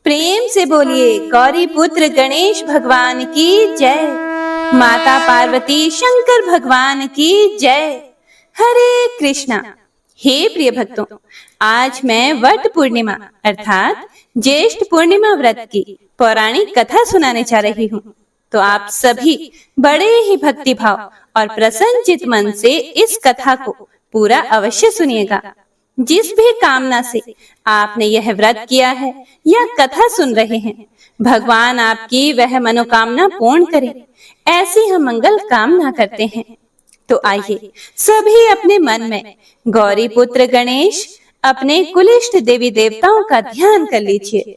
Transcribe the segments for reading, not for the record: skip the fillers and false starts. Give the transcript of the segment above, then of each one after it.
प्रेम से बोलिए गौरी पुत्र गणेश भगवान की जय। माता पार्वती शंकर भगवान की जय। हरे कृष्णा। हे प्रिय भक्तों, आज मैं वट पूर्णिमा अर्थात ज्येष्ठ पूर्णिमा व्रत की पौराणिक कथा सुनाने जा रही हूँ। तो आप सभी बड़े ही भक्ति भाव और प्रसन्नचित मन से इस कथा को पूरा अवश्य सुनिएगा। जिस भी कामना से आपने यह व्रत किया है या कथा सुन रहे हैं, भगवान आपकी वह मनोकामना पूर्ण करे, ऐसी हम मंगल कामना करते हैं। तो आइए सभी अपने मन में गौरी पुत्र गणेश अपने कुलिष्ठ देवी देवताओं का ध्यान कर लीजिए।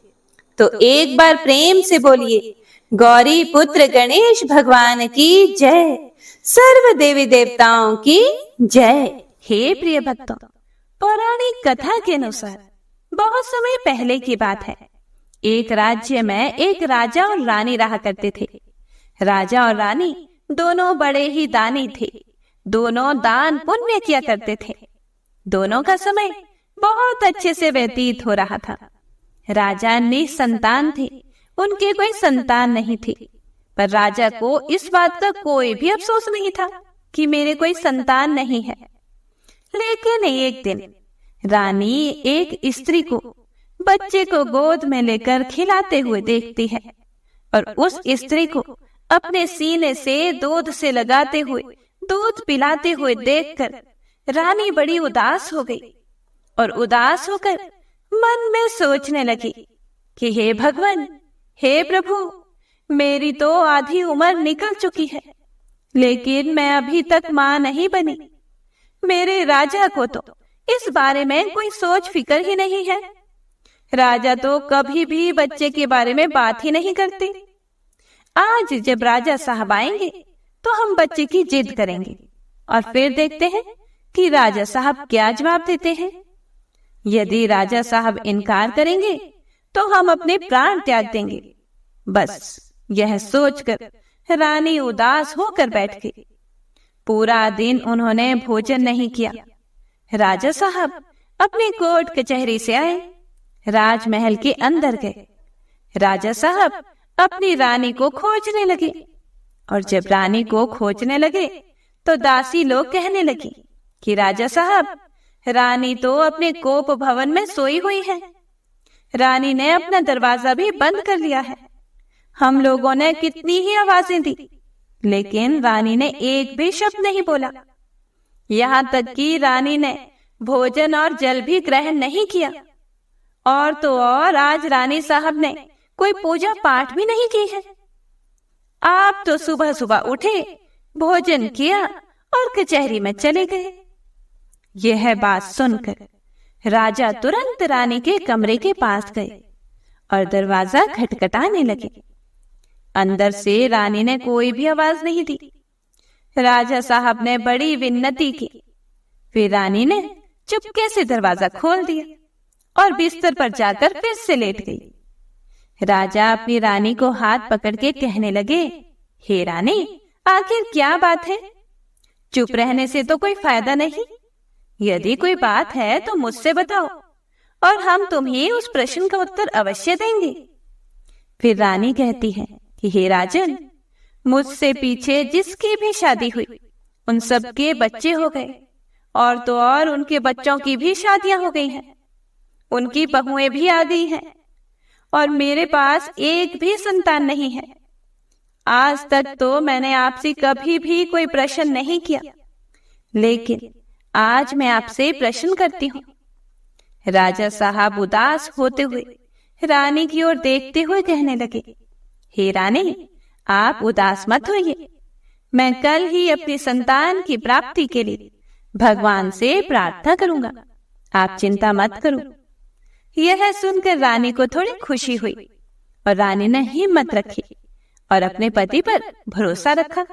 तो एक बार प्रेम से बोलिए गौरी पुत्र गणेश भगवान की जय। सर्व देवी देवताओं की जय। हे प्रिय भक्तों, पौराणिक कथा के अनुसार बहुत समय पहले की बात है। एक राज्य में एक राजा और रानी रहा करते थे। राजा और रानी दोनों बड़े ही दानी थे। दोनों दान पुण्य किया करते थे। दोनों का समय बहुत अच्छे से व्यतीत हो रहा था। राजा निसंतान थे, उनके कोई संतान नहीं थी। पर राजा को इस बात का कोई भी अफसोस नहीं था कि मेरे कोई संतान नहीं है। लेकिन एक दिन रानी एक स्त्री को बच्चे को गोद में लेकर खिलाते हुए देखती है और उस स्त्री को अपने सीने से दूध से लगाते हुए दूध पिलाते हुए देखकर रानी बड़ी उदास हो गई और उदास होकर मन में सोचने लगी कि हे भगवान, हे प्रभु, मेरी तो आधी उम्र निकल चुकी है, लेकिन मैं अभी तक मां नहीं बनी। मेरे राजा को तो इस बारे में कोई सोच फिक्र ही नहीं है। राजा तो कभी भी बच्चे के बारे में बात ही नहीं करते। आज जब राजा साहब आएंगे तो हम बच्चे की जिद करेंगे और फिर देखते हैं कि राजा साहब क्या जवाब देते हैं। यदि राजा साहब इनकार करेंगे तो हम अपने प्राण त्याग देंगे। बस यह सोचकर रानी उदास होकर बैठ गई। पूरा दिन उन्होंने भोजन नहीं किया। राजा साहब अपने कोर्ट कचहरी से आए, राजमहल के अंदर गए। राजा साहब अपनी रानी को खोजने लगे और जब रानी को खोजने लगे तो दासी लोग कहने लगी कि राजा साहब, रानी तो अपने कोप भवन में सोई हुई है। रानी ने अपना दरवाजा भी बंद कर लिया है। हम लोगों ने कितनी ही आवाजें दी, लेकिन रानी ने एक भी शब्द नहीं बोला। यहाँ तक कि रानी ने भोजन और जल भी ग्रहण नहीं किया। और तो और आज रानी साहब ने कोई पूजा पाठ भी नहीं की है। आप तो सुबह सुबह उठे, भोजन किया और कचहरी में चले गए। यह बात सुनकर राजा तुरंत रानी के कमरे के पास गए और दरवाजा खटखटाने लगे। अंदर से रानी ने कोई भी आवाज नहीं दी। राजा साहब ने बड़ी विनती की। फिर रानी ने चुपके से दरवाजा खोल दिया और बिस्तर पर जाकर फिर से लेट गई। राजा अपनी रानी को हाथ पकड़ के कहने लगे, हे रानी, आखिर क्या बात है? चुप रहने से तो कोई फायदा नहीं। यदि कोई बात है तो मुझसे बताओ और हम तुम्हें उस प्रश्न का उत्तर अवश्य देंगे। फिर रानी कहती है कि हे राजन, मुझसे पीछे जिसकी भी शादी हुई उन सबके बच्चे हो गए और तो और उनके बच्चों की भी शादियां हो गई हैं। उनकी बहुएं भी आ गई हैं और मेरे पास एक भी संतान नहीं है। आज तक तो मैंने आपसे कभी भी कोई प्रश्न नहीं किया, लेकिन आज मैं आपसे प्रश्न करती हूँ। राजा साहब उदास होते हुए रानी की ओर देखते हुए कहने लगे, हे रानी, आप उदास मत होइए। मैं कल ही अपनी संतान की प्राप्ति के लिए भगवान से प्रार्थना करूंगा। आप चिंता मत करो। यह सुनकर रानी को थोड़ी खुशी हुई और रानी ने हिम्मत रखी और अपने पति पर भरोसा रखा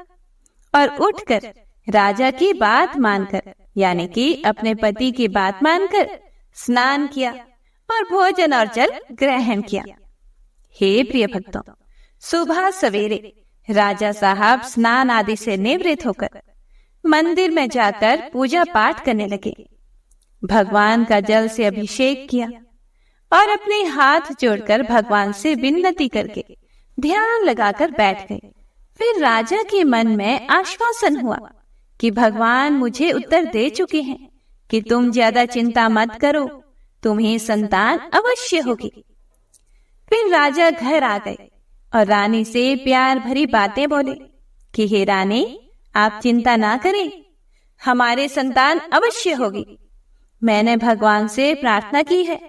और उठकर राजा की बात मानकर, यानी कि अपने पति की बात मानकर स्नान किया और भोजन और जल ग्रहण किया। हे प्रिय भक्तों, सुबह सवेरे राजा साहब स्नान आदि से निवृत्त होकर मंदिर में जाकर पूजा पाठ करने लगे। भगवान का जल से अभिषेक किया और अपने हाथ जोड़कर भगवान से विनती करके ध्यान लगाकर बैठ गए। फिर राजा के मन में आश्वासन हुआ कि भगवान मुझे उत्तर दे चुके हैं कि तुम ज्यादा चिंता मत करो, तुम्हें संतान अवश्य होगी। फिर राजा घर आ गए और रानी से प्यार भरी बातें बोले कि हे रानी, आप चिंता ना करें, हमारे संतान अवश्य होगी। मैंने भगवान से प्रार्थना की है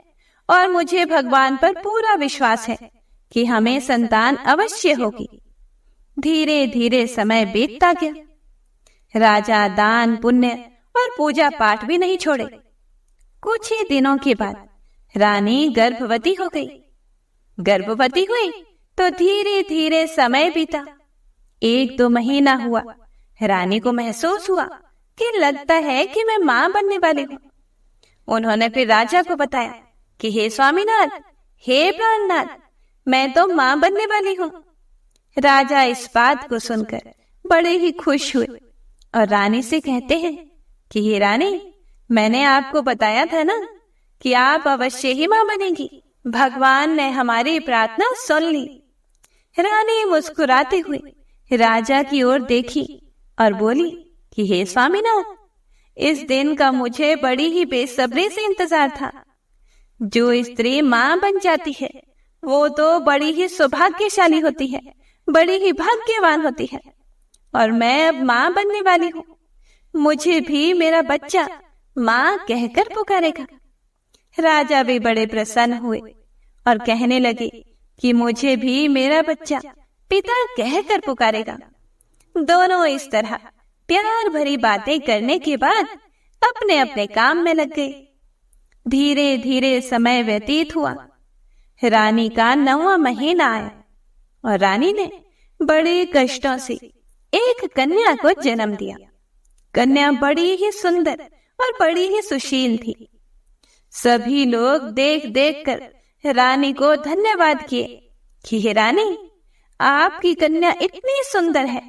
और मुझे भगवान पर पूरा विश्वास है कि हमें संतान अवश्य होगी। धीरे धीरे समय बीतता गया। राजा दान पुण्य और पूजा पाठ भी नहीं छोड़े। कुछ ही दिनों के बाद रानी गर्भवती हो गई। गर्भवती हुई तो धीरे धीरे समय बीता। 1-2 महीना हुआ। रानी को महसूस हुआ कि लगता है कि मैं मां बनने वाली हूँ। उन्होंने फिर राजा को बताया कि हे स्वामीनाथ, हे प्राणनाथ, मैं तो मां बनने वाली हूँ। राजा इस बात को सुनकर बड़े ही खुश हुए और रानी से कहते हैं कि हे रानी, मैंने आपको बताया था ना कि आप अवश्य ही मां बनेंगी। भगवान ने हमारी प्रार्थना सुन ली। रानी मुस्कुराते हुए राजा की ओर देखी और बोली कि हे स्वामीनाथ, इस दिन का मुझे बड़ी ही बेसब्री से इंतजार था। जो स्त्री मां बन जाती है वो तो बड़ी ही सौभाग्यशाली होती है, बड़ी ही भाग्यवान होती है, और मैं अब मां बनने वाली हूँ। मुझे भी मेरा बच्चा मां कहकर पुकारेगा। राजा भी बड़े प्रसन्न हुए और कहने लगे कि मुझे भी मेरा बच्चा पिता कहकर पुकारेगा। दोनों इस तरह प्यार भरी बातें करने के बाद अपने अपने काम में लग गए। धीरे धीरे समय व्यतीत हुआ। रानी का 9वां महीना आया और रानी ने बड़े कष्टों से एक कन्या को जन्म दिया। कन्या बड़ी ही सुंदर और बड़ी ही सुशील थी। सभी लोग देख देख कर रानी को धन्यवाद किए कि हे रानी, आपकी कन्या इतनी सुंदर है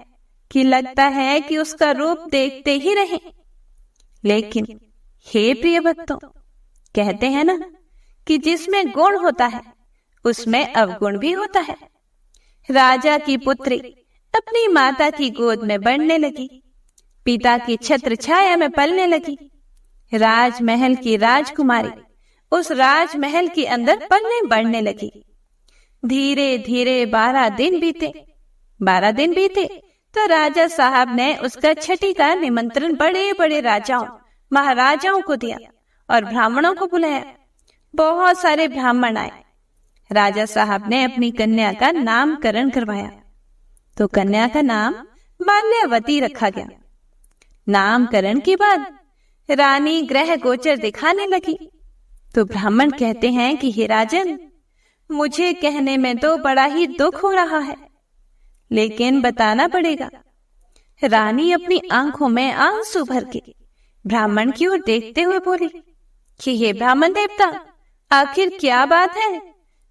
कि लगता है कि उसका रूप देखते ही रहें। लेकिन हे प्रिय भक्तों, कहते हैं ना कि जिसमें गुण होता है उसमें अवगुण भी होता है। राजा की पुत्री अपनी माता की गोद में बढ़ने लगी, पिता की छत्र छाया में पलने लगी। राजमहल की राजकुमारी उस राजमहल के अंदर पलने बढ़ने लगी। धीरे धीरे 12 दिन बीते। 12 दिन बीते तो राजा साहब ने उसका छठी का निमंत्रण बड़े बड़े राजाओं महाराजाओं को दिया और ब्राह्मणों को बुलाया। बहुत सारे ब्राह्मण आए। राजा साहब ने अपनी कन्या का नामकरण करवाया तो कन्या का नाम माल्यावती रखा गया। नामकरण के बाद रानी ग्रह गोचर दिखाने लगी तो ब्राह्मण कहते हैं कि हे राजन, मुझे कहने में तो बड़ा ही दुख हो रहा है, लेकिन बताना पड़ेगा। रानी अपनी आंखों में आंसू भर के ब्राह्मण की ओर देखते हुए बोली कि हे ब्राह्मण देवता, आखिर क्या बात है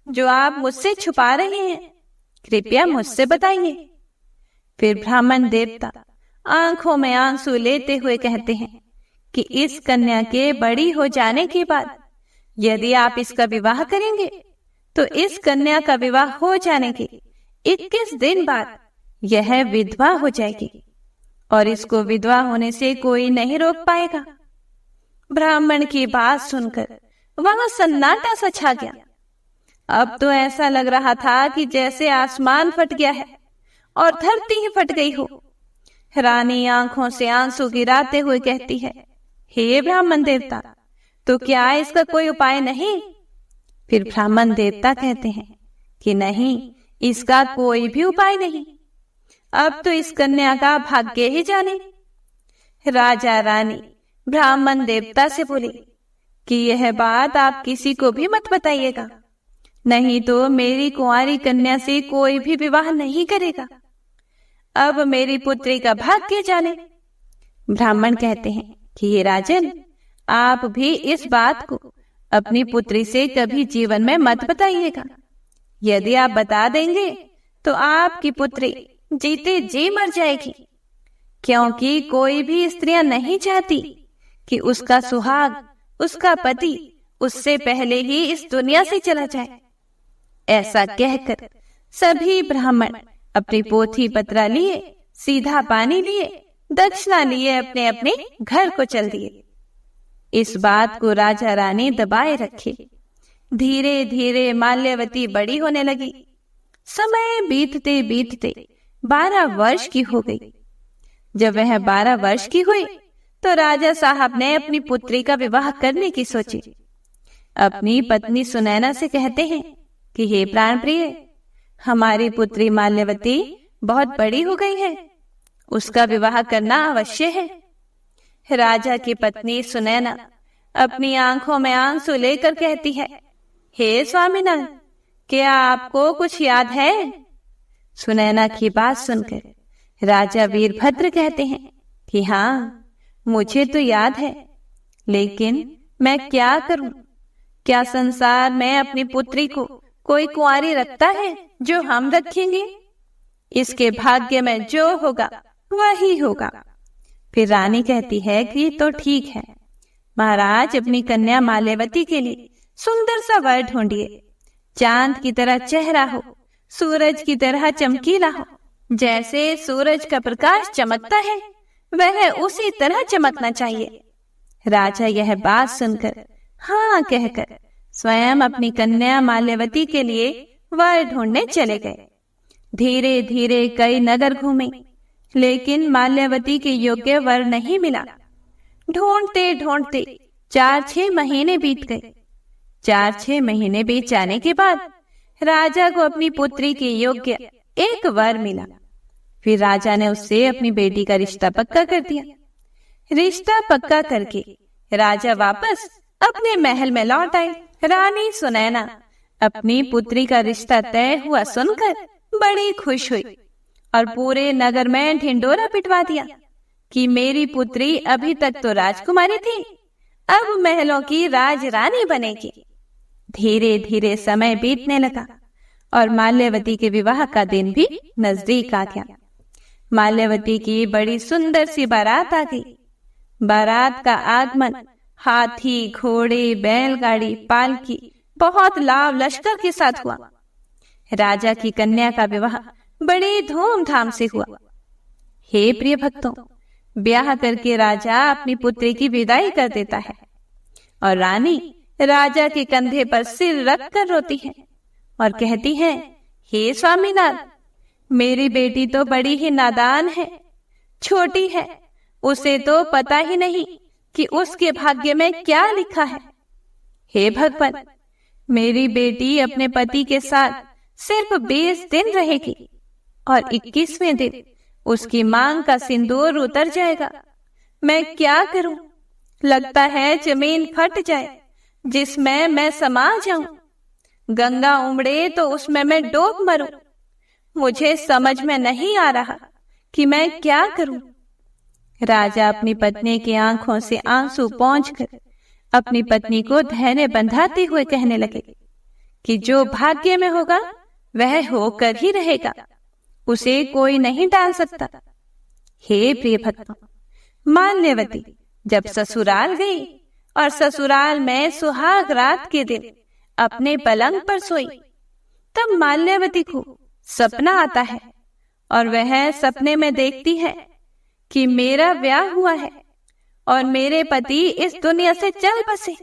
जो आप मुझसे छुपा रहे हैं? कृपया मुझसे बताइए। फिर ब्राह्मण देवता आंखों में आंसू लेते हुए कहते हैं कि इस कन्या के बड़ी हो जाने के बाद यदि आप इसका विवाह करेंगे तो इस कन्या का विवाह हो जाने के 21 दिन बाद यह विधवा हो जाएगी और इसको विधवा होने से कोई नहीं रोक पाएगा। ब्राह्मण की बात सुनकर वहां सन्नाटा सा छा गया। अब तो ऐसा लग रहा था कि जैसे आसमान फट गया है और धरती ही फट गई हो। रानी आंखों से आंसू गिराते हुए कहती है, हे ब्राह्मण देवता, तो क्या इसका कोई उपाय नहीं? फिर ब्राह्मण देवता कहते हैं कि नहीं, इसका कोई भी उपाय नहीं। अब तो इस कन्या का भाग्य ही जाने। राजा रानी ब्राह्मण देवता से बोले कि यह बात आप किसी को भी मत बताइएगा, नहीं तो मेरी कुंवारी कन्या से कोई भी विवाह नहीं करेगा। अब मेरी पुत्री का भाग्य जाने। ब्राह्मण कहते हैं कि ये राजन, आप भी इस बात को अपनी पुत्री से कभी जीवन में मत बताइएगा। यदि आप बता देंगे तो आपकी पुत्री जीते जी मर जाएगी, क्योंकि कोई भी स्त्रियां नहीं चाहती कि उसका सुहाग, उसका पति उससे पहले ही इस दुनिया से चला जाए। ऐसा कहकर सभी ब्राह्मण अपनी पोथी पत्रा लिए, सीधा पानी लिए, दक्षिणा लिए अपने अपने घर को चल दिए। इस बात को राजा रानी दबाए रखे। धीरे धीरे माल्यवती बड़ी होने लगी। समय बीतते बीतते 12 वर्ष की हो गई। जब वह 12 वर्ष की हुई तो राजा साहब ने अपनी पुत्री का विवाह करने की सोची। अपनी पत्नी सुनैना से कहते हैं कि हे प्राण प्रिय, हमारी पुत्री माल्यवती बहुत बड़ी हो गई है, उसका विवाह करना अवश्य है। राजा की पत्नी सुनैना अपनी आंखों में आंसू लेकर कहती है, हे स्वामीनाथ, क्या आपको कुछ याद है? सुनैना की बात सुनकर राजा वीरभद्र कहते हैं कि हाँ, मुझे तो याद है, लेकिन मैं क्या करूं? क्या संसार में अपनी पुत्री को कोई कुंवारी रखता है जो हम रखेंगे? इसके भाग्य में जो होगा वही होगा। फिर रानी कहती है कि तो ठीक है महाराज, अपनी कन्या माल्यवती के लिए सुंदर सा वर ढूंढिए, चांद की तरह चेहरा हो, सूरज की तरह चमकीला हो, जैसे सूरज का प्रकाश चमकता है वह उसी तरह चमकना चाहिए। राजा यह बात सुनकर हाँ कहकर स्वयं अपनी कन्या माल्यवती के लिए वर ढूंढने चले गए। धीरे धीरे कई नगर घूमे, लेकिन माल्यवती के योग्य वर नहीं मिला। ढूंढते ढूंढते 4-6 महीने बीत गए। 4-6 महीने बीत जाने के बाद राजा को अपनी पुत्री के योग्य एक वर मिला। फिर राजा ने उससे अपनी बेटी का रिश्ता पक्का कर दिया। रिश्ता पक्का करके राजा वापस अपने महल में लौट आए। रानी सुनैना अपनी पुत्री का रिश्ता तय हुआ सुनकर बड़ी खुश हुई और पूरे नगर में ढिंडोरा पिटवा दिया कि मेरी पुत्री अभी तक तो राजकुमारी थी, अब महलों की राजरानी बनेगी। धीरे धीरे समय बीतने लगा और माल्यवती के विवाह का दिन भी नजदीक आ गया। माल्यवती की बड़ी सुंदर सी बारात आ गई। बारात का आगमन हाथी, घोड़े, बैलगाड़ी, पालकी, बहुत लाव लश्कर के साथ हुआ। राजा की कन्या का विवाह बड़े धूमधाम से हुआ। हे प्रिय भक्तों, ब्याह करके राजा अपनी पुत्री की विदाई कर देता है और रानी राजा के कंधे पर सिर रख कर रोती है और कहती है, हे स्वामीनाथ, मेरी बेटी तो बड़ी ही नादान है, छोटी है, उसे तो पता ही नहीं कि उसके भाग्य में क्या लिखा है। हे भगवान, मेरी बेटी अपने पति के साथ सिर्फ 20 दिन रहेगी और 21वें दिन उसकी मांग का सिंदूर उतर जाएगा। मैं क्या करूं? लगता है जमीन फट जाए जिसमें मैं समा जाऊं। गंगा उमड़े तो उसमें मैं डूब मरूं। मुझे समझ में नहीं आ रहा कि मैं क्या करूं। राजा अपनी पत्नी की आंखों से आंसू पोंछकर अपनी पत्नी को धैर्य बंधाते हुए कहने लगे कि जो भाग्य में होगा वह होकर ही रहेगा, उसे कोई नहीं टाल सकता। हे प्रिय भक्तों, माल्यवती जब ससुराल गई और ससुराल में सुहाग रात के दिन अपने पलंग पर सोई, तब माल्यवती को सपना आता है और वह सपने में देखती है कि मेरा ब्याह हुआ है और मेरे पति इस दुनिया से चल बसे।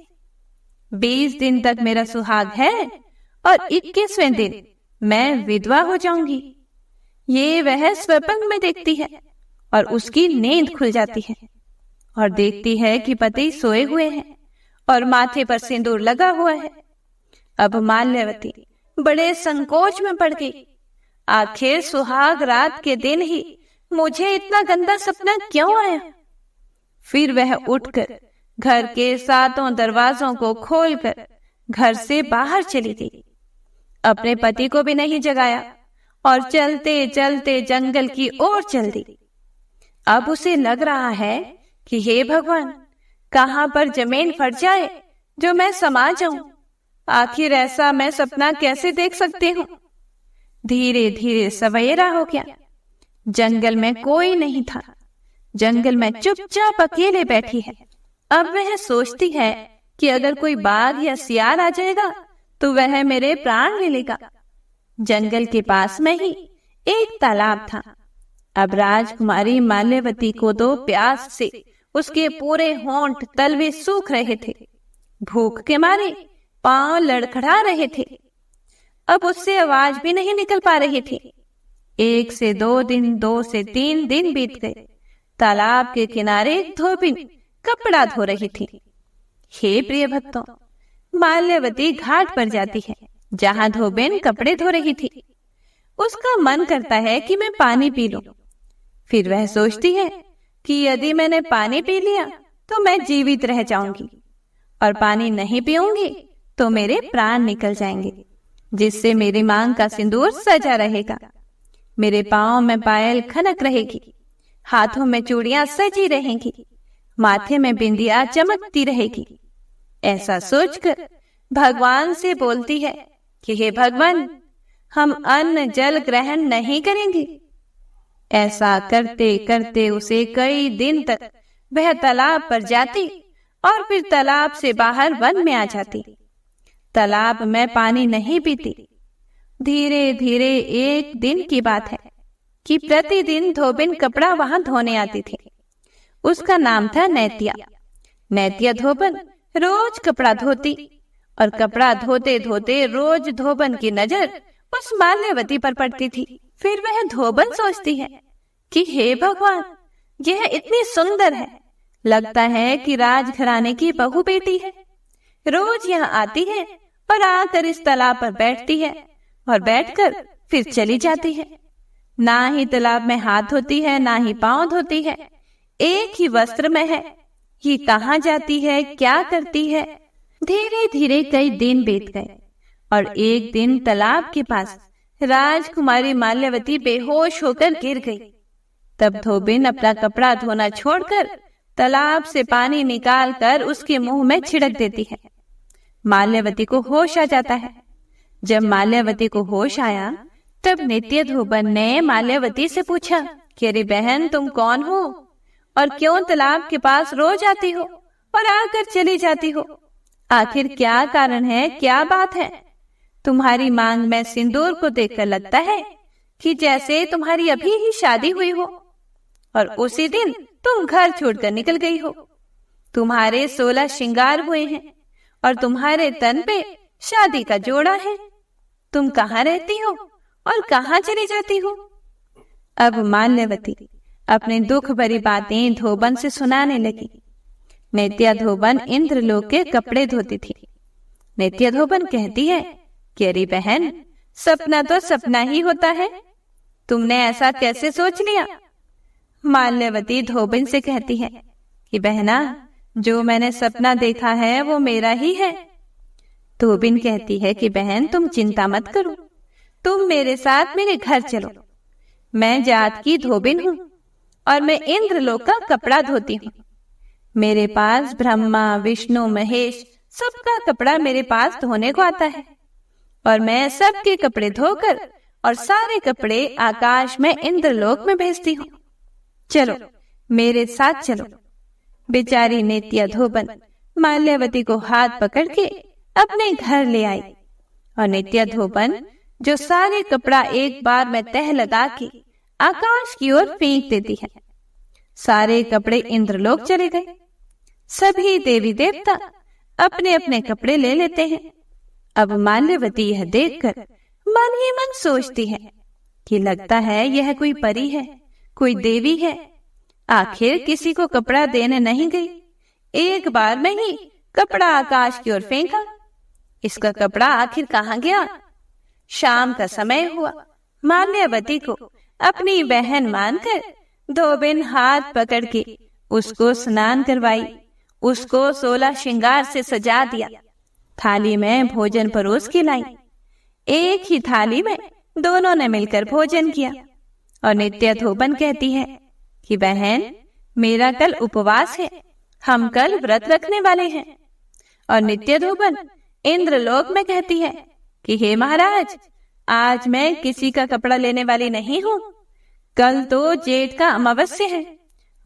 20 दिन तक मेरा सुहाग है और 21वें दिन मैं विधवा हो जाऊंगी। ये वह स्वप्न में देखती है और उसकी नींद खुल जाती है और देखती है कि पति सोए हुए हैं और माथे पर सिंदूर लगा हुआ है। अब माल्यवती बड़े संकोच में पड़ गई। आखिर सुहाग रात के दिन ही मुझे इतना गंदा सपना क्यों आया? फिर वह उठकर घर के 7 दरवाजों को खोलकर घर से बाहर चली गई। अपने पति को भी नहीं जगाया और चलते चलते जंगल की ओर चल दी। अब उसे लग रहा है कि हे भगवान, कहां पर जमीन फट जाए जो मैं समा जाऊं। आखिर ऐसा मैं सपना कैसे देख सकती हूँ। धीरे धीरे सवेरा हो गया। जंगल में कोई नहीं था। जंगल में चुपचाप अकेले बैठी है। अब वह सोचती है कि अगर कोई बाघ या सियार आ जाएगा तो वह मेरे प्राण ले लेगा। जंगल के पास में ही एक तालाब था। अब राजकुमारी माल्यवती को तो प्यास से उसके पूरे होंठ तलवे सूख रहे थे। भूख के मारे पांव लड़खड़ा रहे थे। अब उससे आवाज भी नहीं निकल पा रही थी। 1 से 2 दिन, 2 से 3 दिन बीत गए। तालाब के किनारे धोबिन कपड़ा धो रही थी। हे प्रिय भक्तों, माल्यवती घाट पर जाती है जहां धोबिन कपड़े धो रही थी। उसका मन करता है कि मैं पानी पी लूं। फिर वह सोचती है कि यदि मैंने पानी पी लिया तो मैं जीवित रह जाऊंगी, और पानी नहीं पीऊंगी तो मेरे प्राण निकल जाएंगे, जिससे मेरी मांग का सिंदूर सजा रहेगा। मेरे पांव में पायल खनक रहेगी, हाथों में चूड़ियां सजी रहेंगी, माथे में बिंदिया चमकती रहेगी। ऐसा सोचकर भगवान से बोलती है कि हे भगवान, हम अन्न जल ग्रहण नहीं करेंगे। ऐसा करते करते उसे कई दिन तक वह तालाब पर जाती और फिर तालाब से बाहर वन में आ जाती। तालाब में पानी नहीं पीती। धीरे धीरे एक दिन की बात है कि प्रतिदिन धोबिन कपड़ा वहां धोने आती थी। उसका नाम था नैत्या। नैत्या धोबन रोज कपड़ा धोती, और कपड़ा धोते धोते रोज धोबन की नजर उस माल्यवती पर पड़ती थी। फिर वह धोबन सोचती है कि हे भगवान, यह इतनी सुंदर है, लगता है कि राजघराने की बहू बेटी है। रोज यहाँ आती है और आकर इस तालाब पर बैठती है, और बैठकर फिर चली जाती है। ना ही तालाब में हाथ धोती है, ना ही पांव धोती है, एक ही वस्त्र में है। ये कहाँ जाती है, क्या करती है? धीरे धीरे कई दिन बीत गए, और एक दिन तालाब के पास राजकुमारी माल्यवती बेहोश होकर गिर गई। तब धोबिन अपना कपड़ा धोना छोड़कर तालाब से पानी निकालकर उसके मुंह में छिड़क देती है। माल्यवती को होश आ जाता है। जब माल्यवती को होश आया तब नैत्य धोबन ने माल्यवती से पूछा कि अरे बहन, तुम कौन हो और क्यों तालाब के पास रोज आती हो और आकर चली जाती हो? आखिर क्या कारण है, क्या बात है? तुम्हारी मांग में सिंदूर को देखकर लगता है कि जैसे तुम्हारी अभी ही शादी हुई हो, और उसी दिन तुम घर छोड़कर निकल गई हो। तुम्हारे 16 श्रृंगार हुए हैं और तुम्हारे तन पे शादी का जोड़ा है। तुम कहाँ रहती हो और कहाँ चली जाती हो? अब माल्यवती अपने दुख भरी बातें धोबन से सुनाने लगी। नैत्या धोबन इंद्रलोक के कपड़े धोती थी। नैत्या धोबन कहती है कि अरे बहन, सपना तो सपना ही होता है, तुमने ऐसा कैसे सोच लिया? माल्यवती धोबन से कहती है कि बहना, जो मैंने सपना देखा है वो मेरा ही है। धोबिन कहती है कि बहन, तुम चिंता मत करो, तुम मेरे साथ मेरे घर चलो। मैं जात की धोबिन हूँ और मैं इंद्रलोक का कपड़ा धोती हूँ। मेरे पास ब्रह्मा, विष्णु, महेश सबका कपड़ा मेरे पास धोने को आता है, और मैं सबके कपड़े धोकर और सारे कपड़े आकाश में इंद्रलोक में भेजती हूँ। चलो मेरे साथ चलो। बेचारी नैत्या धोबन माल्यवती को हाथ पकड़ के अपने घर ले आई, और नैत्या धोबन जो सारे कपड़ा एक बार में तह लगा के आकाश की ओर फेंक देती है। सारे कपड़े इंद्रलोक चले गए। सभी देवी देवता अपने अपने कपड़े ले लेते हैं। अब माल्यवती यह देखकर मन ही मन सोचती है कि लगता है यह कोई परी है, कोई देवी है। आखिर किसी को कपड़ा देने नहीं गई, एक बार में ही कपड़ा आकाश की ओर फेंका। इसका कपड़ा आखिर कहाँ गया? शाम का समय हुआ। माल्यवती को अपनी बहन मानकर धोबिन हाथ पकड़ के उसको स्नान करवाई, उसको 16 श्रृंगार से सजा दिया। थाली में भोजन परोस के लाई। एक ही थाली में दोनों ने मिलकर भोजन किया। और नैत्या धोबन कहती है कि बहन, मेरा कल उपवास है, हम कल व्रत रखने वाले हैं। और नैत्या धोबन इंद्रलोक में कहती है कि हे महाराज, आज मैं किसी का कपड़ा लेने वाली नहीं हूँ। कल तो जेठ का अमावस्या है,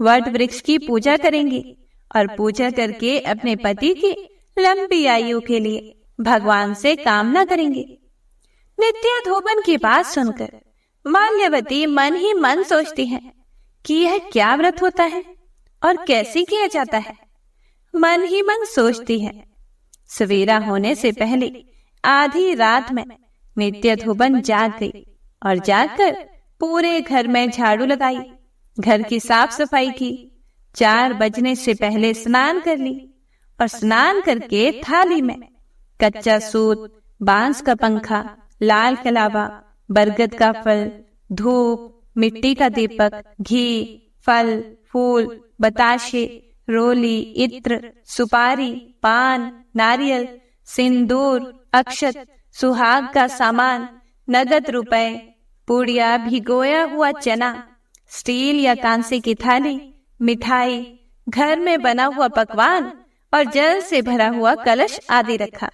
वट वृक्ष की पूजा करेंगी और पूजा करके अपने पति की लंबी आयु के लिए भगवान से कामना करेंगे। नित्या धोबन की बात सुनकर माल्यवती मन ही मन सोचती है कि यह क्या व्रत होता है और कैसे किया जाता है। मन ही मन सोचती है। सवेरा होने से पहले आधी रात में नित्या धोबन जाग गई और जागकर पूरे घर में झाड़ू लगाई, घर की साफ सफाई की। 4 बजने से पहले स्नान कर ली और स्नान करके थाली में कच्चा सूत, बांस का पंखा, लाल कलावा, बरगद का फल, धूप, मिट्टी का दीपक, घी, फल, फूल, बताशे, रोली, इत्र, सुपारी, पान, नारियल, सिंदूर, अक्षत, सुहाग का सामान, नगद रुपए, पुड़िया, भिगोया हुआ चना, स्टील या कांसे की थाली, मिठाई, घर में बना हुआ पकवान और जल से भरा हुआ कलश आदि रखा।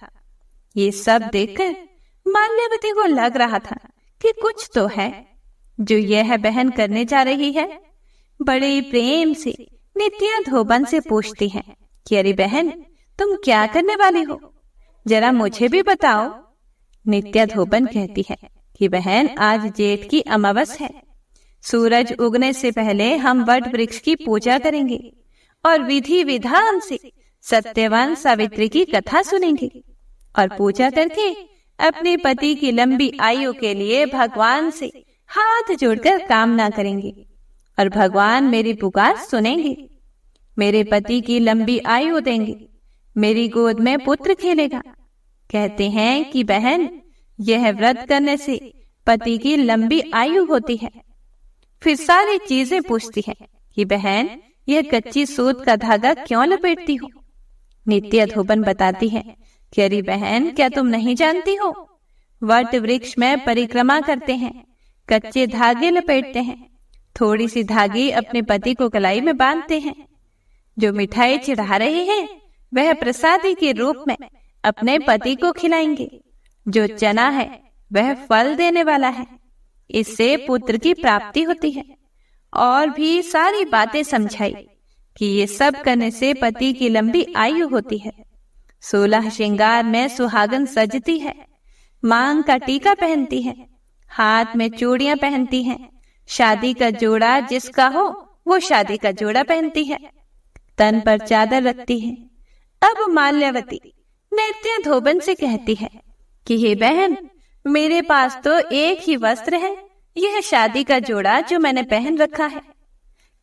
ये सब देखकर माल्यवती को लग रहा था कि कुछ तो है जो यह बहन करने जा रही है। बड़े प्रेम से नित्या धोबन से पूछती है कि अरे बहन, तुम क्या करने वाली हो, जरा मुझे भी बताओ। नित्या धोबन कहती है कि बहन, आज जेठ की अमावस है। सूरज उगने से पहले हम वट वृक्ष की पूजा करेंगे और विधि विधान से सत्यवान सावित्री की कथा सुनेंगे और पूजा करके अपने पति की लंबी आयु के लिए भगवान से हाथ जोड़कर कामना करेंगे और भगवान मेरी पुकार सुनेंगे। मेरे पति की लंबी आयु देंगे, मेरी गोद में पुत्र खेलेगा। कहते हैं कि बहन, यह व्रत करने से पति की लंबी आयु होती है। फिर सारी चीजें पूछती है कि बहन, यह कच्ची सूत का धागा क्यों लपेटती हो। नित्या धोबन बताती है कि अरे बहन, क्या तुम नहीं जानती हो, वट वृक्ष में परिक्रमा करते हैं, कच्चे धागे लपेटते हैं, थोड़ी सी धागे अपने पति को कलाई में बांधते हैं। जो मिठाई चढ़ा रहे हैं वह प्रसादी के रूप में अपने पति को खिलाएंगे। जो चना है वह फल देने वाला है, इससे पुत्र की प्राप्ति होती है। और भी सारी बातें समझाई कि ये सब करने से पति की लंबी आयु होती है। 16 श्रृंगार में सुहागन सजती है, मांग का टीका पहनती है, हाथ में चूड़ियां पहनती हैं, शादी का जोड़ा जिसका हो वो शादी का जोड़ा पहनती है, तन पर चादर रखती है। अब माल्यवती नित्या धोबन से कहती है कि हे बहन, मेरे पास तो एक ही वस्त्र है, यह शादी का जोड़ा जो मैंने पहन रखा है,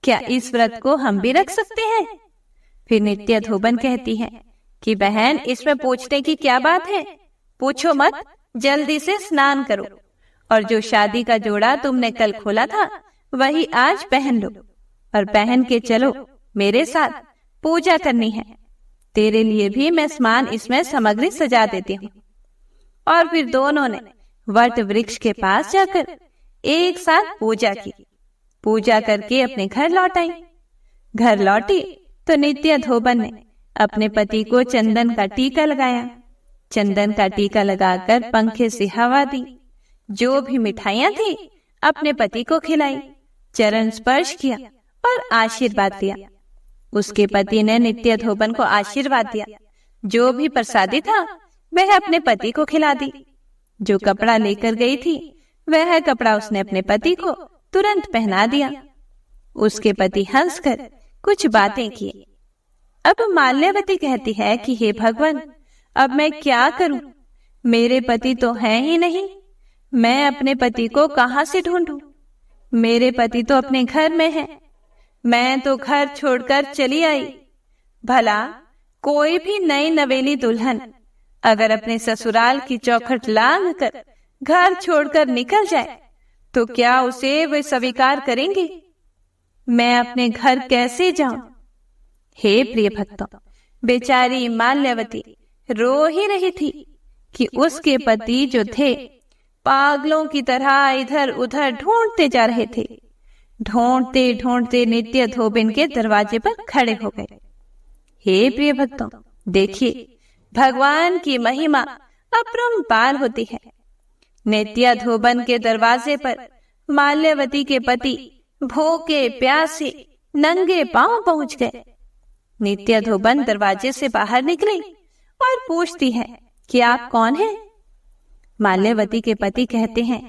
क्या इस व्रत को हम भी रख सकते हैं। फिर नित्या धोबन कहती है कि बहन, इसमें पूछने की क्या बात है, पूछो मत, जल्दी से स्नान करो और जो शादी का जोड़ा तुमने कल खोला था वही आज पहन लो और पहन के चलो मेरे साथ, पूजा करनी है। तेरे लिए भी मैं स्नान इसमें सामग्री सजा देती हूँ। और फिर दोनों ने वट वृक्ष के पास जाकर एक साथ पूजा की। पूजा करके अपने घर लौट आई। घर लौटी तो नित्या धोबन ने अपने पति को चंदन का टीका लगाया। चंदन का टीका लगाकर पंखे से हवा दी, जो भी मिठाइयां थी अपने पति को खिलाई, चरण स्पर्श किया और आशीर्वाद दिया। उसके पति ने नित्या धोबन को आशीर्वाद दिया। जो भी प्रसादी था वह अपने पति को खिला दी। जो कपड़ा लेकर गई थी वह कपड़ा उसने अपने पति को तुरंत पहना दिया। उसके पति हंसकर कुछ बातें किए। अब माल्यवती कहती है कि हे भगवान, अब मैं क्या करूं, मेरे पति तो हैं ही नहीं, मैं अपने पति को कहां से ढूंढूं। मेरे पति तो अपने घर में है, मैं तो घर छोड़कर चली आई। भला कोई भी नई नवेली दुल्हन अगर अपने ससुराल की चौखट लांघ कर घर छोड़कर निकल जाए तो क्या उसे वे स्वीकार करेंगे। मैं अपने घर कैसे जाऊं। हे प्रिय भक्तों, बेचारी माल्यवती रो ही रही थी कि उसके पति जो थे पागलों की तरह इधर उधर ढूंढते जा रहे थे। ढूंढते ढूंढते नित्या धोबन के दरवाजे पर खड़े हो गए। हे प्रिय भक्तों, देखिए भगवान की महिमा अपरंपार होती है। नित्या धोबन के दरवाजे पर माल्यवती के पति भूखे प्यासे नंगे पांव पहुंच गए। नित्या धोबन दरवाजे से बाहर निकली और पूछती है कि आप कौन हैं? माल्यवती के पति कहते हैं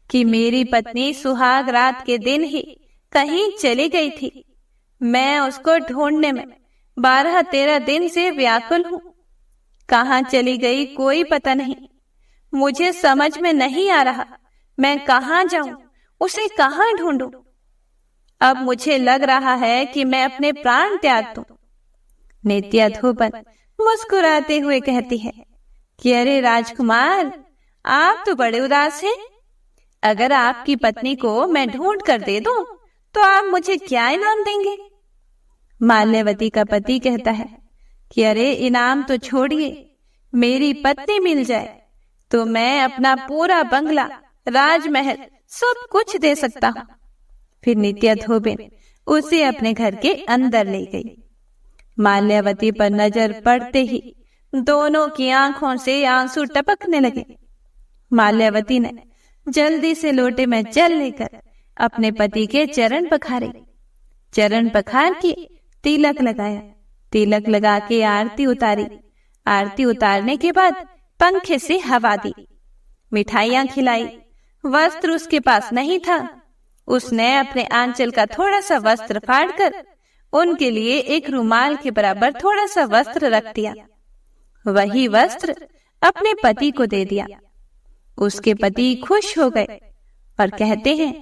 कि मेरी पत्नी सुहाग रात के दिन ही कहीं चली गई थी। मैं उसको ढूंढने में 12-13 दिन से व्याकुल हूँ। कहाँ चली गई कोई पता नहीं। मुझे समझ में नहीं आ रहा मैं कहाँ जाऊं, उसे कहाँ ढूंढूं। अब मुझे लग रहा है कि मैं अपने प्राण त्याग दूं। नित्याधोबन मुस्कुराते हुए कहती है कि अरे राजकुमार, आप तो बड़े उदास हैं। अगर आपकी पत्नी को मैं ढूंढ कर दे दूं तो आप मुझे क्या इनाम देंगे? माल्यवती का पति कहता है कि अरे इनाम तो छोड़िए, मेरी पत्नी मिल जाए तो मैं अपना पूरा बंगला, राजमहल सब कुछ दे सकता हूँ। फिर नित्याधोबन उसे अपने घर के अंदर ले गई। माल्यवती पर नजर पड़ते ही दोनों की आंखों से आंसू टपकने लगे। माल्यवती ने जल्दी से लोटे में जल लेकर अपने पति के चरण पखारे। चरण पखार के तिलक लगाया। तिलक लगा के आरती उतारी। आरती उतारने के बाद पंखे से हवा दी, मिठाइयां खिलाई। वस्त्र उसके पास नहीं था। उसने अपने आंचल का थोड़ा सा वस्त्र फाड़कर उनके लिए एक रुमाल के बराबर थोड़ा सा वस्त्र रख दिया। वही वस्त्र अपने पति को दे दिया। उसके पति खुश हो गए और कहते हैं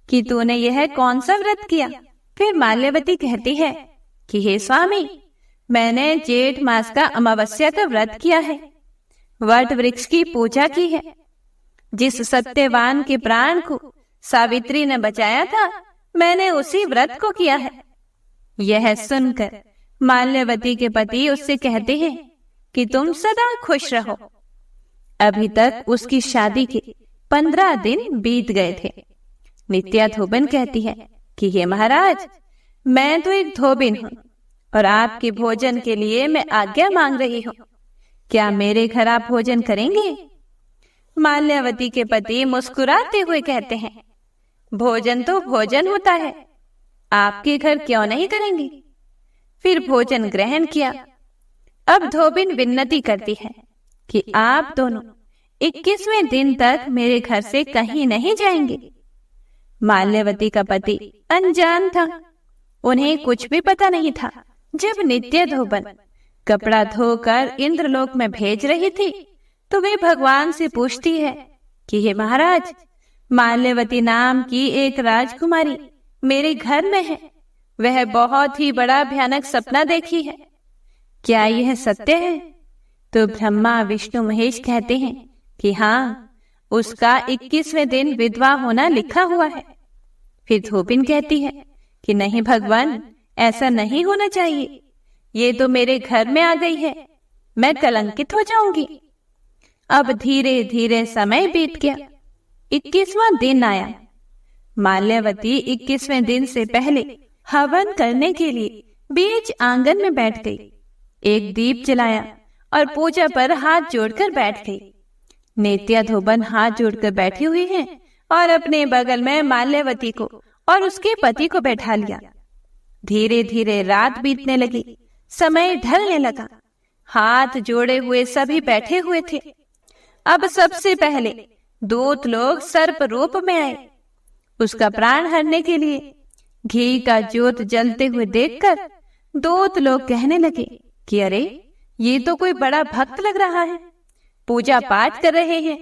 कि तूने यह कौन सा व्रत किया? फिर माल्यवती कहती है कि हे स्वामी, मैंने जेठ मास का अमावस्या का व्रत किया है, वट वृक्ष की पूजा की है। जिस सत्यवान के प्राण को सावित्री ने बचाया था, मैंने उसी व्रत को किया है। यह सुनकर माल्यवती के पति उससे कहते हैं कि तुम सदा खुश रहो। अभी तक उसकी शादी के 15 दिन बीत गए थे। नित्याधोबन कहती है कि हे महाराज, मैं तो एक धोबिन हूँ और आपके भोजन के लिए मैं आज्ञा मांग रही हूँ। क्या मेरे घर आप भोजन करेंगे? माल्यवती के पति मुस्कुराते हुए कहते हैं, भोजन तो भोजन होता है, आपके घर क्यों नहीं करेंगे? फिर भोजन ग्रहण किया। अब धोबिन विनती करती है कि आप दोनों 21वें दिन तक मेरे घर से कहीं नहीं जाएंगे। माल्यवती का पति अनजान था, उन्हें कुछ भी पता नहीं था। जब नित्याधोबन कपड़ा धोकर इंद्रलोक में भेज रही थी तो वे भगवान से पूछती है कि हे महाराज, माल्यवती नाम की एक राजकुमारी मेरे घर में है। वह बहुत ही बड़ा भयानक सपना देखी है, क्या यह सत्य है? तो ब्रह्मा विष्णु महेश कहते हैं कि हाँ, उसका 21वें दिन विधवा होना लिखा हुआ है। फिर धोबिन कहती है कि नहीं भगवान, ऐसा नहीं होना चाहिए। ये तो मेरे घर में आ गई है, मैं कलंकित हो जाऊंगी। अब धीरे धीरे समय बीत गया। 21वां दिन आया। माल्यवती 21वें दिन से पहले हवन करने के लिए बीच आंगन में बैठ गई। एक दीप जलाया और पूजा पर हाथ जोड़कर बैठ गई। नित्याधोबन हाथ जोड़कर बैठी हुई हैं और अपने बगल में माल्यवती को और उसके पति को बैठा लिया। धीरे धीरे रात बीतने लगी, समय ढलने लगा। हाथ जोड़े हुए सभी बैठे हुए थे। अब सबसे पहले दूत लोग सर्प रूप में आए। उसका प्राण हरने के लिए घी का ज्योत जलते हुए देखकर दूत लोग कहने लगे कि अरे, ये तो कोई बड़ा भक्त लग रहा है, पूजा पाठ कर रहे हैं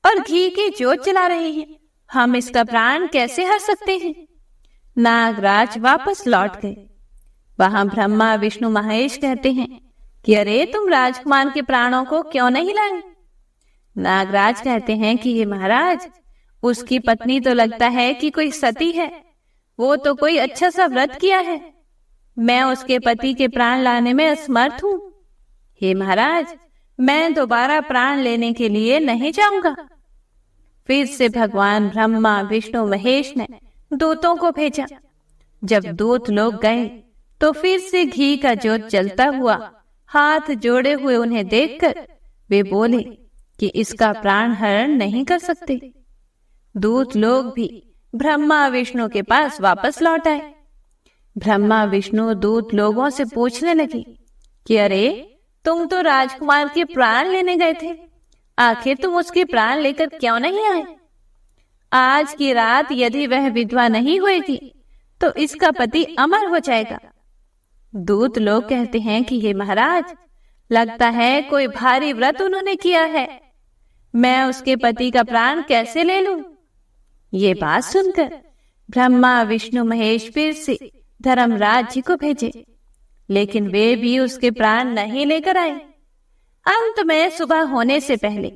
और घी की ज्योत जला रहे हैं। हम इसका प्राण कैसे हर सकते हैं? नागराज वापस लौट गए। वहां ब्रह्मा विष्णु महेश कहते हैं कि अरे, तुम राजकुमार के प्राणों को क्यों नहीं लाए? नागराज कहते हैं कि ये महाराज, उसकी पत्नी तो लगता है कि कोई सती है, वो तो कोई अच्छा सा व्रत किया है। मैं उसके पति के प्राण लाने में असमर्थ हूँ। हे महाराज, मैं दोबारा प्राण लेने के लिए नहीं जाऊंगा। फिर से भगवान ब्रह्मा विष्णु महेश ने दूतों को भेजा। जब दूत लोग गए तो फिर से घी का ज्योत जलता हुआ हाथ जोड़े हुए उन्हें देखकर वे बोले कि इसका प्राण हरण नहीं कर सकते। दूत लोग भी ब्रह्मा विष्णु के पास वापस लौट आए। ब्रह्मा विष्णु दूत लोगों से पूछने लगे कि अरे, तुम तो राजकुमार के प्राण लेने गए थे, आखिर तुम उसके प्राण लेकर क्यों नहीं आए? आज की रात यदि वह विधवा नहीं होगी तो इसका पति अमर हो जाएगा। दूत लोग कहते हैं कि हे महाराज, लगता है कोई भारी व्रत उन्होंने किया है, मैं उसके पति का प्राण कैसे ले लूं? ये बात सुनकर ब्रह्मा विष्णु महेश फिर से धर्मराज जी को भेजे, लेकिन वे भी उसके प्राण नहीं लेकर आए। अंत में सुबह होने से पहले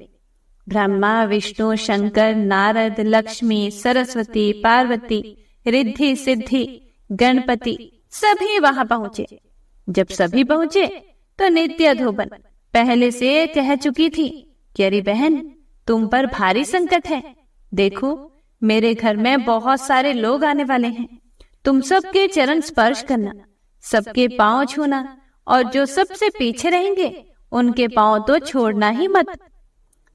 ब्रह्मा विष्णु शंकर नारद लक्ष्मी सरस्वती पार्वती रिद्धि सिद्धि गणपति सभी वहां पहुंचे। जब सभी पहुंचे तो नित्या धोबन पहले से कह चुकी थी कि अरे बहन, तुम पर भारी संकट है, देखो मेरे घर में बहुत सारे लोग आने वाले हैं, तुम सबके चरण स्पर्श करना, सबके पांव छूना, और जो सबसे पीछे रहेंगे उनके पांव तो छोड़ना ही मत।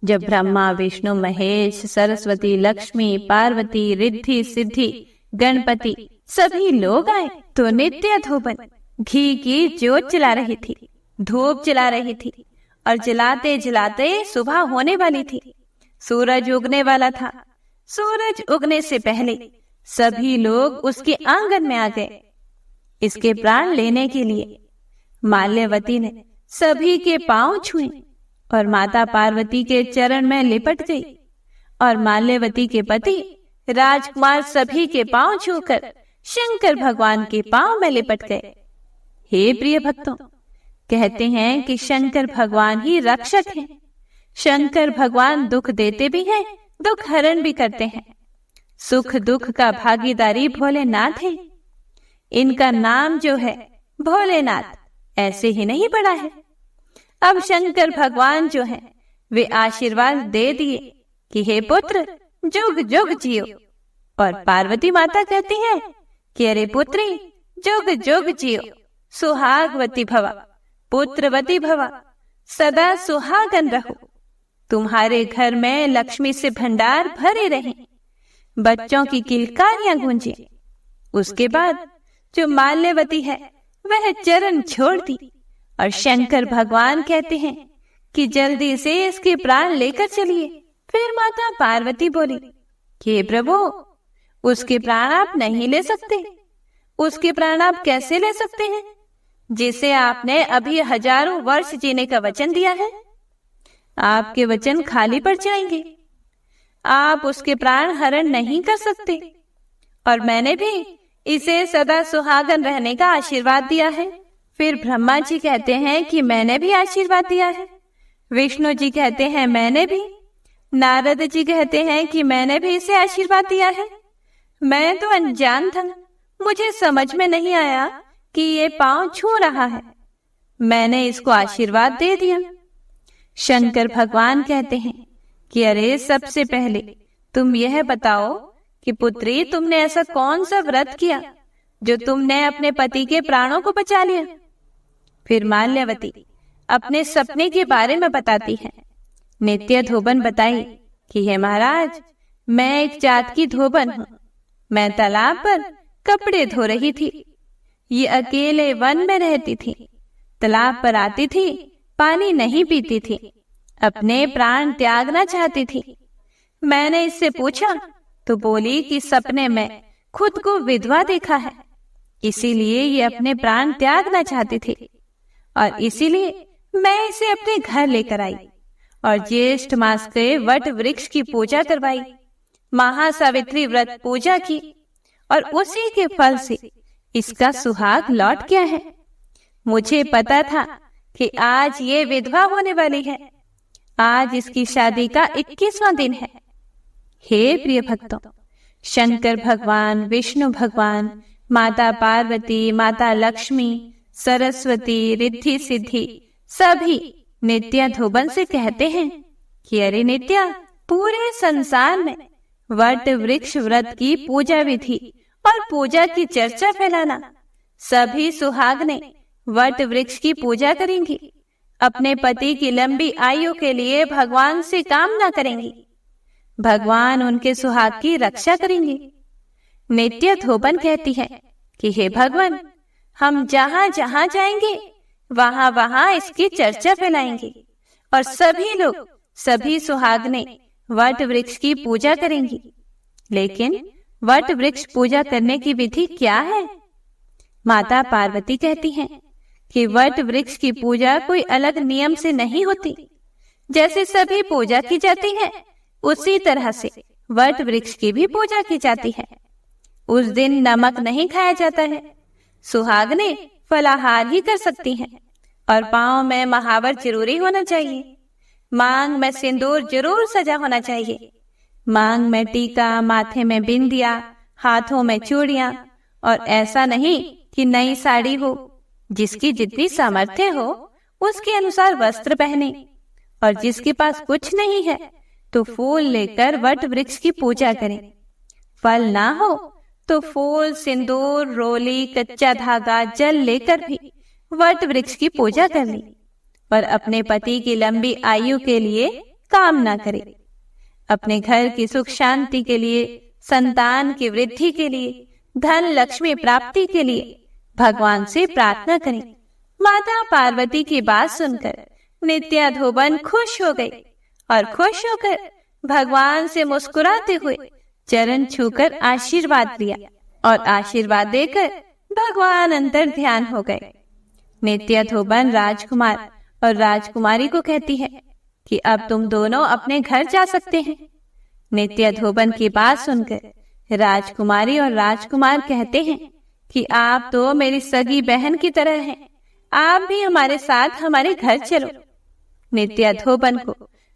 जब ब्रह्मा विष्णु महेश सरस्वती लक्ष्मी पार्वती रिद्धि सिद्धि गणपति सभी लोग आए तो नित्या धोबन घी की ज्योत जला रही थी, धूप जला रही थी, और जलाते जलाते सुबह होने वाली थी। सूरज उगने वाला था। सूरज उगने से पहले सभी लोग उसके आंगन में आ गए इसके प्राण लेने के लिए। माल्यवती ने सभी के पांव छुए और माता पार्वती के चरण में लिपट गई, और माल्यवती के पति राजकुमार सभी के पांव छूकर शंकर भगवान के पांव में लिपट गए। हे प्रिय भक्तों, कहते हैं कि शंकर भगवान ही रक्षक हैं। शंकर भगवान दुख देते भी हैं, दुख हरण भी करते हैं। सुख दुख का भागीदारी भोलेनाथ है। इनका नाम जो है भोलेनाथ ऐसे ही नहीं पड़ा है। अब शंकर भगवान जो है वे आशीर्वाद दे दिए कि हे पुत्र जुग जुग जियो, और पार्वती माता कहती है कि अरे पुत्री जुग जुग जियो, सुहागवती भवा, पुत्रवती भवा, सदा सुहागन रहो, तुम्हारे घर में लक्ष्मी से भंडार भरे रहें, बच्चों की किलकारियां गूंजे। उसके बाद जो माल्यवती है वह चरण छोड़ दी, और शंकर भगवान कहते हैं कि जल्दी से इसके प्राण लेकर चलिए। फिर माता पार्वती बोली कि प्रभु, उसके प्राण आप नहीं ले सकते। उसके प्राण आप कैसे ले सकते हैं जिसे आपने अभी हजारों वर्ष जीने का वचन दिया है? आपके वचन खाली पड़ जाएंगे, आप उसके प्राण हरण नहीं कर सकते। और मैंने भी इसे सदा सुहागन रहने का आशीर्वाद दिया है। फिर ब्रह्मा जी कहते हैं कि मैंने भी आशीर्वाद दिया है। विष्णु जी कहते हैं मैंने भी। नारद जी कहते हैं कि मैंने भी इसे आशीर्वाद दिया है। मैं तो अनजान था, मुझे समझ में नहीं आया कि ये पांव छू रहा है, मैंने इसको आशीर्वाद दे दिया। शंकर भगवान कहते हैं कि अरे सबसे पहले तुम यह बताओ कि पुत्री, तुमने ऐसा कौन सा व्रत किया जो तुमने अपने पति के प्राणों को बचा लिया? फिर माल्यवती अपने सपने के बारे में बताती है। नित्य धोबन बताई कि हे महाराज, मैं एक जात की धोबन हूँ। मैं तालाब पर कपड़े धो रही थी। ये अकेले वन में रहती थी। तालाब पर आती थी, पानी नहीं पीती थी, अपने प्राण त्यागना चाहती थी। मैंने इससे पूछा तो बोली कि सपने में खुद को विधवा देखा है, इसीलिए ये अपने प्राण त्यागना चाहती थी, और इसीलिए मैं इसे अपने घर लेकर आई और ज्येष्ठ मास के वट वृक्ष की पूजा करवाई, महासावित्री व्रत पूजा की, और उसी के फल से इसका सुहाग लौट गया है। मुझे पता था कि आज ये विधवा होने वाली है। आज इसकी शादी का 21वां दिन है। हे प्रिय भक्तों, शंकर भगवान, विष्णु भगवान, माता पार्वती, माता लक्ष्मी, सरस्वती, रिद्धि सिद्धि सभी नित्या धोबन से कहते हैं कि अरे नित्या, पूरे संसार में वट वृक्ष व्रत की पूजा विधि और पूजा की चर्चा फैलाना। सभी सुहागने वट वृक्ष की पूजा करेंगी, अपने पति की लंबी आयु के लिए भगवान से कामना करेंगी, भगवान उनके सुहाग की रक्षा करेंगे। नित्य धोबन कहती है कि हे भगवान, हम जहां जहां जाएंगे वहां वहां इसकी चर्चा फैलाएंगे और सभी लोग, सभी सुहागने वट वृक्ष की पूजा करेंगी। लेकिन वट वृक्ष पूजा करने की विधि क्या है? माता पार्वती कहती हैं कि वट वृक्ष की पूजा कोई अलग नियम से नहीं होती। जैसे सभी पूजा की जाती है, उसी तरह से वट वृक्ष की भी पूजा की जाती है। उस दिन नमक नहीं खाया जाता है। सुहागने फलाहार ही कर सकती हैं और पांव में महावर जरूरी होना चाहिए। मांग में सिंदूर जरूर सजा होना चाहिए। मांग में टीका, माथे में बिंदिया, हाथों में चूड़ियां, और ऐसा नहीं कि नई साड़ी हो। जिसकी जितनी सामर्थ्य हो उसके अनुसार वस्त्र पहने, और जिसके पास कुछ नहीं है तो फूल लेकर वट वृक्ष की पूजा करें। फल ना हो तो फूल, सिंदूर, रोली, कच्चा धागा, जल लेकर भी वट वृक्ष की पूजा कर ले, पर अपने पति की लंबी आयु के लिए कामना करे। अपने घर की सुख शांति के लिए, संतान की वृद्धि के लिए, धन लक्ष्मी प्राप्ति के लिए भगवान से प्रार्थना करें। माता पार्वती की बात सुनकर नित्या धोबन खुश हो गई और खुश होकर भगवान से मुस्कुराते हुए चरण छूकर आशीर्वाद लिया, और आशीर्वाद देकर भगवान अंतर ध्यान हो गए। नित्या धोबन राजकुमार और राजकुमारी को कहती है कि अब तुम दोनों अपने घर जा सकते हैं। नित्या धोबन की बात सुनकर राजकुमारी और राजकुमार कहते हैं कि आप तो मेरी सगी बहन की तरह हैं, आप भी हमारे साथ हमारे घर चलो। नित्या धोबन को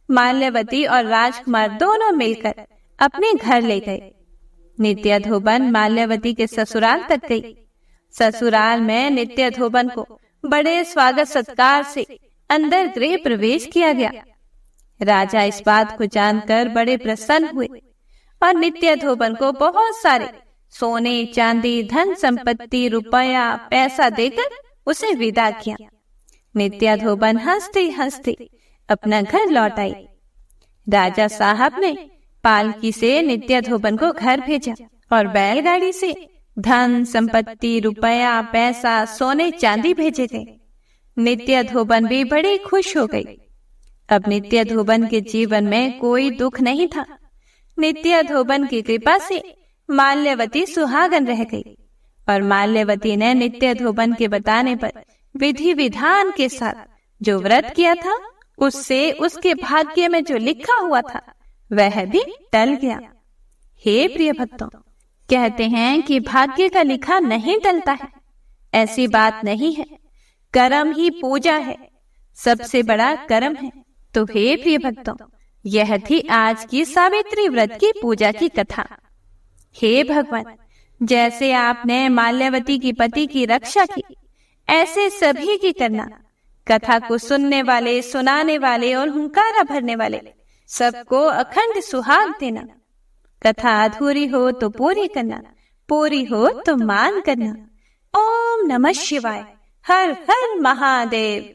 माल्यवती और राजकुमार दोनों मिलकर अपने घर ले गए। नित्या धोबन माल्यवती के ससुराल तक गई। ससुराल में नित्या धोबन को बड़े स्वागत सत्कार से अंदर गृह प्रवेश किया गया। राजा इस बात को जानकर बड़े प्रसन्न हुए और नित्या धोबन को बहुत सारे सोने, चांदी, धन संपत्ति, रुपया, पैसा देकर उसे विदा किया। नित्या धोबन हंसते हंसते अपना घर लौट आई। राजा साहब ने पालकी से नित्या धोबन को घर भेजा और बैलगाड़ी से धन संपत्ति, रुपया, पैसा, सोने चांदी भेजे गए। नित्या धोबन भी बड़ी खुश हो गई। अब नित्या धोबन के जीवन में कोई दुख नहीं था। नित्या धोबन की कृपा से माल्यवती सुहागन रह गई, और माल्यवती ने नित्या धोबन के बताने पर विधि विधान के साथ जो व्रत किया था, उससे उसके भाग्य में जो लिखा हुआ था वह भी टल गया। हे प्रिय भक्तों, कहते हैं कि भाग्य का लिखा नहीं टलता है। ऐसी बात नहीं है। कर्म ही पूजा है, सबसे बड़ा कर्म है। तो हे प्रिय भक्तों, यह थी आज की सावित्री व्रत की पूजा की कथा। हे भगवान, जैसे आपने माल्यवती की पति की रक्षा की, ऐसे सभी की करना। कथा को सुनने वाले, सुनाने वाले और हुंकारा भरने वाले सबको अखंड सुहाग देना। कथा अधूरी हो तो पूरी करना, पूरी हो तो मान करना। ओम नमः शिवाय। हर हर महादेव।